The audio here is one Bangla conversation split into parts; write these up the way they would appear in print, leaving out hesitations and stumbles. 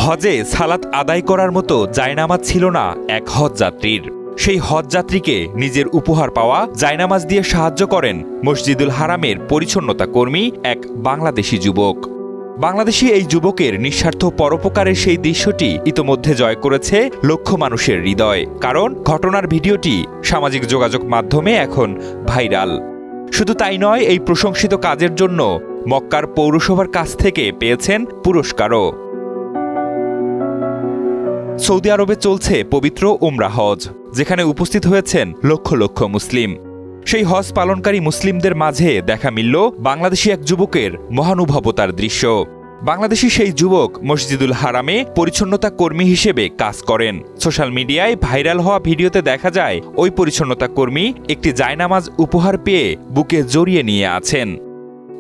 হজে সালাত আদায় করার মতো জায়নামাজ ছিল না এক হজযাত্রীর। সেই হজযাত্রীকে নিজের উপহার পাওয়া জায়নামাজ দিয়ে সাহায্য করেন মসজিদুল হারামের পরিচ্ছন্নতা কর্মী এক বাংলাদেশি যুবক। বাংলাদেশি এই যুবকের নিঃস্বার্থ পরোপকারের সেই দৃশ্যটি ইতোমধ্যে জয় করেছে লক্ষ মানুষের হৃদয়, কারণ ঘটনার ভিডিওটি সামাজিক যোগাযোগ মাধ্যমে এখন ভাইরাল। শুধু তাই নয়, এই প্রশংসিত কাজের জন্য মক্কার পৌরসভার কাছ থেকে পেয়েছেন পুরস্কারও। সৌদি আরবে চলছে পবিত্র উমরা হজ, যেখানে উপস্থিত হয়েছেন লক্ষ লক্ষ মুসলিম। সেই হজ পালনকারী মুসলিমদের মাঝে দেখা মিলল বাংলাদেশি এক যুবকের মহানুভবতার দৃশ্য। বাংলাদেশি সেই যুবক মসজিদুল হারামে পরিচ্ছন্নতা কর্মী হিসেবে কাজ করেন। সোশ্যাল মিডিয়ায় ভাইরাল হওয়া ভিডিওতে দেখা যায় ওই পরিচ্ছন্নতা কর্মী একটি জায়নামাজ উপহার পেয়ে বুকে জড়িয়ে নিয়ে আছেন।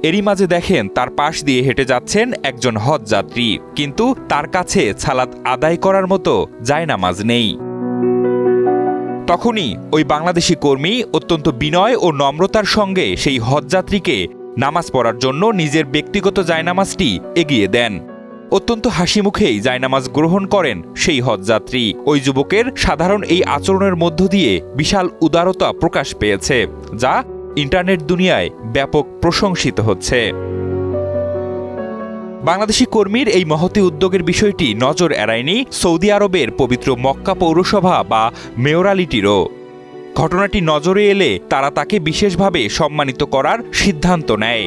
এরই মাঝে দেখেন তার পাশ দিয়ে হেঁটে যাচ্ছেন একজন হজযাত্রী, কিন্তু তার কাছে সালাত আদায় করার মতো জায়নামাজ নেই। তখনই ওই বাংলাদেশি কর্মী অত্যন্ত বিনয় ও নম্রতার সঙ্গে সেই হজযাত্রীকে নামাজ পড়ার জন্য নিজের ব্যক্তিগত জায়নামাজটি এগিয়ে দেন। অত্যন্ত হাসি মুখেই জায়নামাজ গ্রহণ করেন সেই হজযাত্রী। ওই যুবকের সাধারণ এই আচরণের মধ্য দিয়ে বিশাল উদারতা প্রকাশ পেয়েছে, যা ইন্টারনেট দুনিয়ায় ব্যাপক প্রশংসিত হচ্ছে। বাংলাদেশি কর্মীর এই মহতী উদ্যোগের বিষয়টি নজর এড়ায়নি সৌদি আরবের পবিত্র মক্কা পৌরসভা বা মেয়রালিটিরও। ঘটনাটি নজরে এলে তারা তাকে বিশেষভাবে সম্মানিত করার সিদ্ধান্ত নেয়।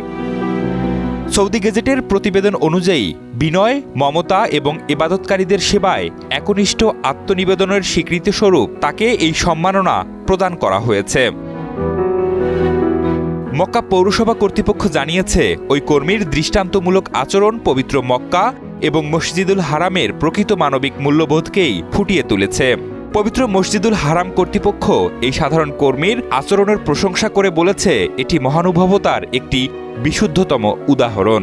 সৌদি গেজেটের প্রতিবেদন অনুযায়ী বিনয়, মমতা এবং ইবাদতকারীদের সেবায় একনিষ্ঠ আত্মনিবেদনের স্বীকৃতিস্বরূপ তাকে এই সম্মাননা প্রদান করা হয়েছে। মক্কা পৌরসভা কর্তৃপক্ষ জানিয়েছে, ওই কর্মীর দৃষ্টান্তমূলক আচরণ পবিত্র মক্কা এবং মসজিদুল হারামের প্রকৃত মানবিক মূল্যবোধকেই ফুটিয়ে তুলেছে। পবিত্র মসজিদুল হারাম কর্তৃপক্ষ এই সাধারণ কর্মীর আচরণের প্রশংসা করে বলেছে, এটি মহানুভবতার একটি বিশুদ্ধতম উদাহরণ।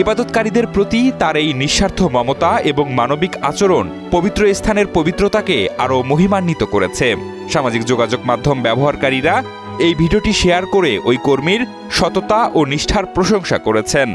ইবাদতকারীদের প্রতি তার এই নিঃস্বার্থ মমতা এবং মানবিক আচরণ পবিত্র স্থানের পবিত্রতাকে আরও মহিমান্বিত করেছে। সামাজিক যোগাযোগ মাধ্যম ব্যবহারকারীরা এই ভিডিওটি শেয়ার করে ওই কর্মীর সততা ও নিষ্ঠার প্রশংসা করেছেন।